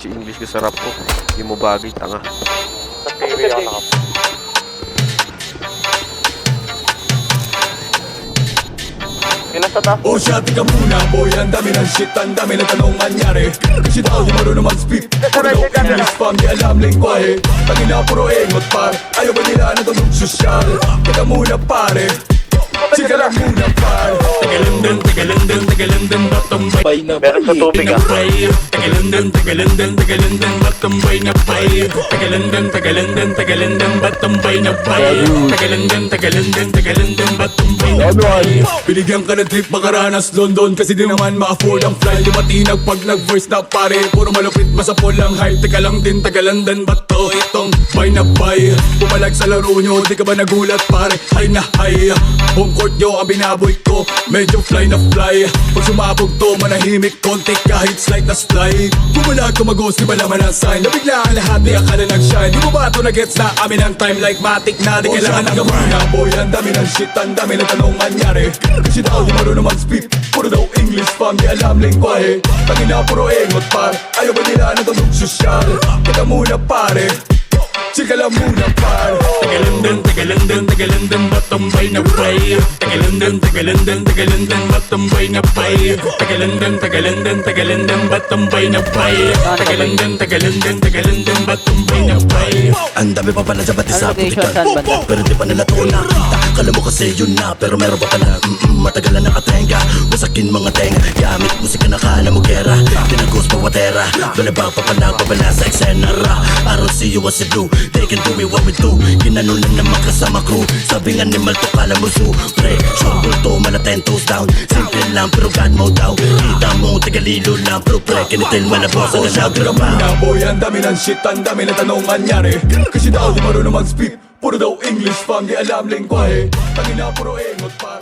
Si English ka sarap ko. Hindi mo bagay, tanga. Sa TV ako nakap. Kinasa ta? O siya, tika muna boy, ang dami ng shit, ang dami ng tanong anyari. Kasi daw di marunong mag-speak, puro daw English fam, di alam lingwahe. Tangina puro engot par, ayaw ba nila ng tanong sosyal? Tika muna pare, sika lang muna par. Tagalundan, batambay na Meron sa tubig ah. Tagalundan, batambay na bay. Tagalundan, batambay na bay. Tagalundan, batambay na bay. Binigyan ka ng trip makaranas London, kasi di naman ma-afford ang flight. Di matinag pag nag-voice na pare, puro malupit masapol ang hype. Teka lang din, Tagalundan ba to? Itong bay na bay. Pumalag sa laro nyo, di ka ba nagulat pare? Hay na hay, home court nyo ang binaboy ko, medyo fly na fly. Pag sumabog to, manahimik konti kahit slight na slide. Bumulag tumagos, di ba naman ang sign? Nabigla ang lahat, di akala nag-shine. Di mo ba ito na-gets na amin ang time like matic na? Di kailangan ng gamana boy, ang dami ng shit, ang dami ng tanong anyari. Kasi daw di marunong mag-speak, puro daw English fam, di alam lingwahe. Tangina puro engot par, ayaw ba nila ng tanong sosyal? Teka muna pare, chika lang muna par. Tagalundan, batambay na bay. Tagalundan, batambay na bay. Tagalundan, batambay na bay. Tagalundan, batambay na bay. Ang dami pa pala sa bati sa Location, putikan, saan banda? pero di pa nila to nakita. Kala mo kasi yun na, pero meron pa pala. Matagal na nakatenga, wasakin mga tenga. Gamit musika na kala mo gera, tinagos pa watera. Balabang pa pala sa eksena ra. I don't see you as you do, they can do me what we do. Ginanulan na makasama crew, sabi nga animal to kala mo supre. Sure to, mala 10 toes down. Simple lang pero God mo daw. Kita mo, tagalilo lang, pero pre, kinitil malabos ang nagagara pa. Na boy, ang dami ng shit, ang dami ng tanong anyari. Kasi daw di marunong mag-speak, puro daw English fam, di alam lingwahe. Tangina puro engot par.